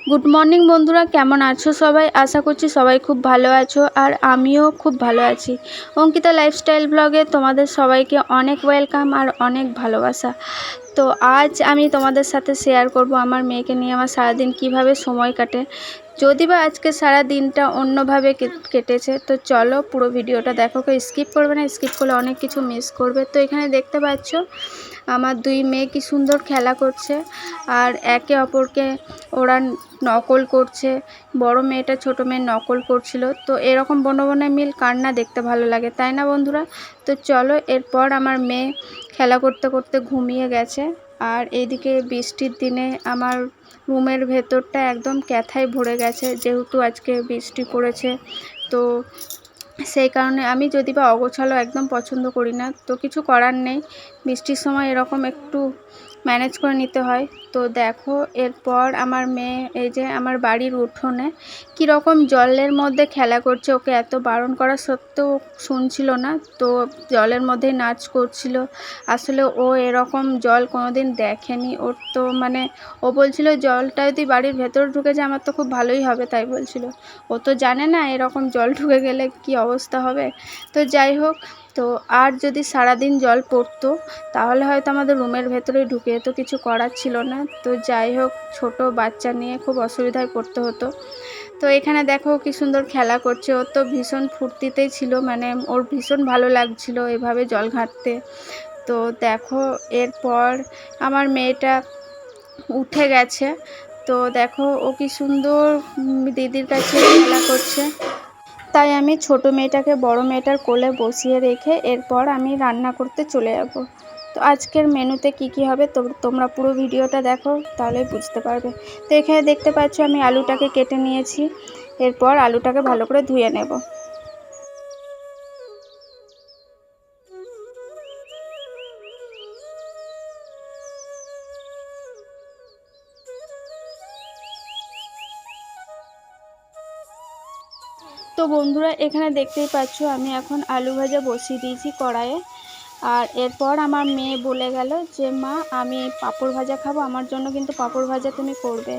Good morning বন্ধুরা, কেমন আছো সবাই? আশা করছি সবাই খুব ভালো আছো আর আমিও খুব ভালো আছি। অঙ্কিতা লাইফস্টাইল ব্লগে তোমাদের সবাইকে অনেক ওয়েলকাম আর অনেক ভালোবাসা। তো আজ আমি তোমাদের সাথে শেয়ার করব আমার মেয়েকে নিয়ে আমার সারাদিন কিভাবে সময় কাটে। যদি বা আজকে সারা দিনটা অন্যভাবে কেটেছে, তো চলো পুরো ভিডিওটা দেখো, কেউ স্কিপ করবে না, স্কিপ করলে অনেক কিছু মিস করবে। তো এখানে দেখতে পাচ্ছ আমার দুই মেয়ে কি সুন্দর খেলা করছে আর একে অপরকে ওরা নকল করছে। বড় মেয়েটা ছোট মেয়ের নকল করছিল। তো এরকম বনে বনে মিল কার না দেখতে ভালো লাগে, তাই না বন্ধুরা? তো চলো, এরপর আমার মেয়ে খেলা করতে করতে ঘুমিয়ে গেছে। আর এইদিকে বৃষ্টির দিনে আমার রুমের ভেতরটা একদম ক্যাথায় ভরে গেছে, যেহেতু আজকে বৃষ্টি পড়েছে। তো সেই কারণে আমি যদি বা অগোছালো একদম পছন্দ করি না, তো কিছু করার নেই, বৃষ্টির সময় এরকম একটু ম্যানেজ করে নিতে হয়। তো দেখো, এরপর আমার মেয়ে এই যে আমার বাড়ির উঠোনে কীরকম জলের মধ্যে খেলা করছে। ওকে এত বারণ করা সত্ত্বেও শুনছিল না, তো জলের মধ্যেই নাচ করছিল। আসলে ও এরকম জল কোনোদিন দেখেনি। ওর তো মানে ও বলছিল জলটা যদি বাড়ির ভেতর ঢুকে যায় আমার তো খুব ভালোই হবে, তাই বলছিল। ও তো জানে না এরকম জল ঢুকে গেলে কি অবস্থা হবে। তো যাই হোক, তো আর যদি সারাদিন জল পড়তো তাহলে হয়তো আমাদের রুমের ভেতরেই ঢুকে যেত, কিছু করার ছিল না। তো যাই হোক, ছোট বাচ্চা নিয়ে খুব অসুবিধায় পড়তে হতো। তো এখানে দেখো কি সুন্দর খেলা করছে। ও তো ভীষণ ফুর্তিতেই ছিল, মানে ওর ভীষণ ভালো লাগছিল এভাবে জল ঘাঁটতে। তো দেখো, এরপর আমার মেয়েটা উঠে গেছে। তো দেখো ও কি সুন্দর দিদির কাছে খেলা করছে। তাই আমি ছোট মেয়েটাকে বড় মেয়েটার কোলে বসিয়ে রেখে এরপর আমি রান্না করতে চলে যাব। তো আজকের মেনুতে কি কি হবে তো তোমরা পুরো ভিডিওটা দেখো, তাহলে বুঝতে পারবে। তো এখানে দেখতে পাচ্ছ আমি আলুটাকে কেটে নিয়েছি। এরপর আলুটাকে ভালো করে ধুয়ে নেব। তো বন্ধুরা, এখানে দেখতেই পাচ্ছ আমি এখন আলু ভাজা বসিয়ে দিয়েছি কড়াইয়ে। আর এরপর আমার মেয়ে বলে গেল যে মা, আমি পাঁপড় ভাজা খাবো, আমার জন্য কিন্তু পাঁপড় ভাজা তুমি করবে।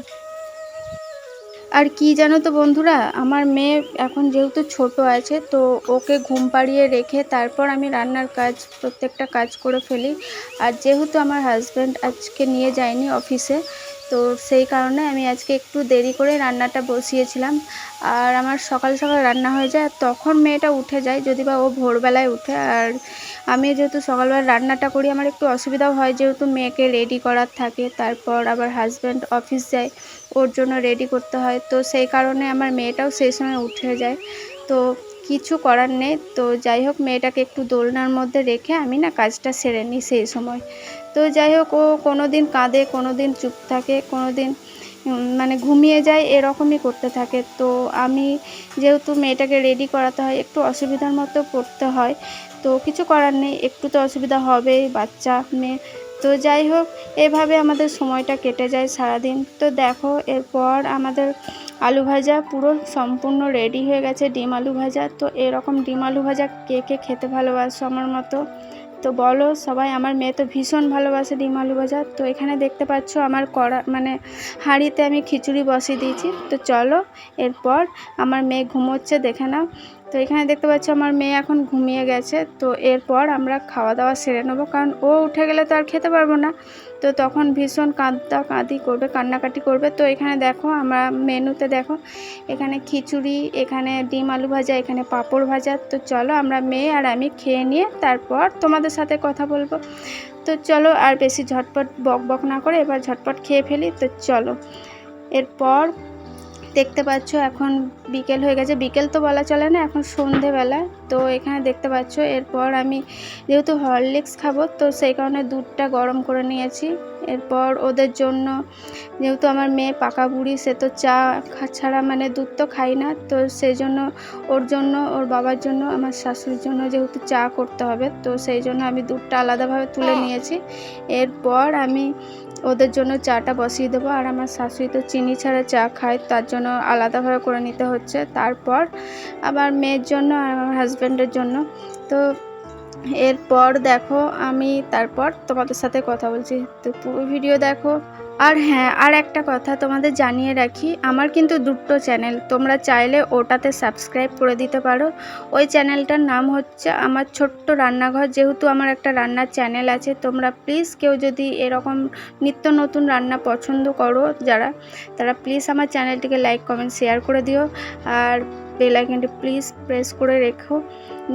আর কি জানো তো বন্ধুরা, আমার মেয়ে এখন যেহেতু ছোট আছে, তো ওকে ঘুম পাড়িয়ে রেখে তারপর আমি রান্নার কাজ প্রত্যেকটা কাজ করে ফেলি। আর যেহেতু আমার হাজব্যান্ড আজকে নিয়ে যায়নি অফিসে, তো সেই কারণে আমি আজকে একটু দেরি করে রান্নাটা বসিয়েছিলাম। আর আমার সকাল সকাল রান্না হয়ে যায়, তখন মেয়েটা উঠে যায়, যদি বা ও ভোরবেলায় উঠে। আর আমি যেহেতু সকালবেলা রান্নাটা করি, আমার একটু অসুবিধাও হয়, যেহেতু মেয়েকে রেডি করার থাকে, তারপর আবার হাজব্যান্ড অফিস যায়, ওর জন্য রেডি করতে হয়। তো সেই কারণে আমার মেয়েটাও সেই সময় উঠে যায়। তো কিছু করার নেই। তো যাই হোক, মেয়েটাকে একটু দোলনার মধ্যে রেখে আমি না কাজটা সেরে নিই সেই সময়। তো যাই হোক, ও কোনো দিন কাঁদে, কোনো দিন চুপ থাকে, কোনো দিন মানে ঘুমিয়ে যায়, এরকমই করতে থাকে। তো আমি যেহেতু মেয়েটাকে রেডি করাতে হয়, একটু অসুবিধার মতো পড়তে হয়। তো কিছু করার নেই, একটু তো অসুবিধা হবেই, বাচ্চা মেয়ে। তো যাই হোক, এভাবে আমাদের সময়টা কেটে যায় সারাদিন। তো দেখো, এরপর আমাদের আলু ভাজা পুরো সম্পূর্ণ রেডি হয়ে গেছে, ডিম আলু ভাজা। তো এরকম ডিম আলু ভাজা কে কে খেতে ভালোবাসো আমার মতো, তো বলো সবাই। আমার মেয়ে তো ভীষণ ভালোবাসে ডিম আলু ভাজা। তো এখানে দেখতে পাচ্ছ আমার মানে হাঁড়িতে আমি খিচুড়ি বসিয়ে দিয়েছি। তো চলো, এরপর আমার মেয়ে ঘুমোচ্ছে, দেখে নাও। তো এখানে দেখতে পাচ্ছ আমার মেয়ে এখন ঘুমিয়ে গেছে। তো এরপর আমরা খাওয়া দাওয়া সেরে নেবো, কারণ ও উঠে গেলে তো আর খেতে পারবো না। তো তখন ভীষণ কাঁদাকাঁদি করবে, কান্নাকাটি করবে। তো এখানে দেখো আমরা মেনুতে দেখো, এখানে খিচুড়ি, এখানে ডিম আলু ভাজা, এখানে পাঁপড় ভাজা। তো চলো আমরা মেয়ে আর আমি খেয়ে নিয়ে তারপর তোমাদের সাথে কথা বলবো। তো চলো, আর বেশি ঝটপট বক বক না করে এবার ঝটপট খেয়ে ফেলি। তো চলো, এরপর দেখতে পাচ্ছ এখন বিকেল হয়ে গেছে, বিকেল তো বলা চলে না, এখন সন্ধেবেলা। তো এখানে দেখতে পাচ্ছ এরপর আমি যেহেতু হরলিক্স খাবো, তো সেই কারণে দুধটা গরম করে নিয়েছি। এরপর ওদের জন্য, যেহেতু আমার মেয়ে পাকা বুড়ি, সে তো চা ছাড়া মানে দুধ তো খাই না। তো সেই জন্য ওর জন্য, ওর বাবার জন্য, আমার শাশুড়ির জন্য যেহেতু চা করতে হবে, তো সেই জন্য আমি দুধটা আলাদাভাবে তুলে নিয়েছি। এরপর আমি ওদের জন্য চাটা বসিয়ে দেবো। আর আমার শাশুড়ি তো চিনি ছাড়া চা খায়, তার জন্য আলাদাভাবে করে নিতে হচ্ছে। তারপর আবার মেয়ের জন্য আর আমার হাজব্যান্ডের জন্য। তো এরপর দেখো আমি তারপর তোমাদের সাথে কথা বলছি। তো পুরো ভিডিও দেখো, আর হ্যাঁ, আর একটা কথা তোমাদের জানিয়ে রাখি, আমার কিন্তু দুটো চ্যানেল, তোমরা চাইলে ওটাতে সাবস্ক্রাইব করে দিতে পারো। ওই চ্যানেলটার নাম হচ্ছে আমার ছোট্ট রান্নাঘর। যেহেতু আমার একটা রান্নার চ্যানেল আছে, তোমরা প্লিজ কেউ যদি এরকম নিত্য নতুন রান্না পছন্দ করো যারা, তারা প্লিজ আমার চ্যানেলটিকে লাইক কমেন্ট শেয়ার করে দিও। আর বেল আইকনটি প্লিজ প্রেস করে রেখো,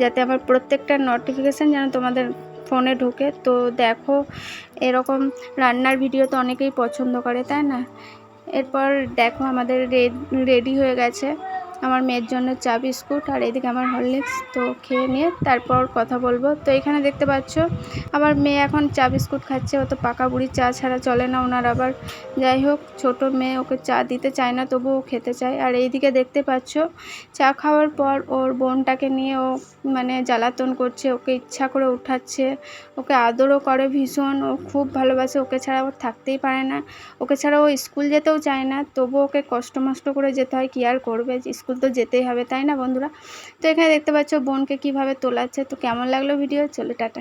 যাতে আমার প্রত্যেকটা নোটিফিকেশান যেন তোমাদের ফোনে ঢোকে। তো দেখো, এরকম রান্নার ভিডিও তো অনেকেই পছন্দ করে, তাই না? এরপর দেখো আমাদের রেডি হয়ে গেছে আমার মেয়ের জন্য চা বিস্কুট, আর এদিকে আমার হরলিক্স। তো খেয়ে নিয়ে তারপর কথা বলবো। তো এখানে দেখতে পাচ্ছ আমার মেয়ে এখন চা বিস্কুট খাচ্ছে। ও তো পাকা বুড়ি, চা ছাড়া চলে না ওনার। আবার যাই হোক, ছোট মেয়ে, ওকে চা দিতে চায় না, তবুও ও খেতে চায়। আর এইদিকে দেখতে পাচ্ছ চা খাওয়ার পর ওর বোনটাকে নিয়ে ও মানে জ্বালাতন করছে, ওকে ইচ্ছা করে উঠাচ্ছে, ওকে আদরও করে ভীষণ। ও খুব ভালোবাসে, ওকে ছাড়া ও থাকতেই পারে না। ওকে ছাড়া ও স্কুল যেতেও চায় না, তবুও ওকে কষ্ট মষ্ট করে যেতে হয়। কি আর করবে, স্কুল তো যেতেই হবে, তাই না বন্ধুরা? তো এখানে দেখতে পাচ্ছ বোনকে কিভাবে তোলাচ্ছে। তো কেমন লাগলো ভিডিও, চলো টাটা।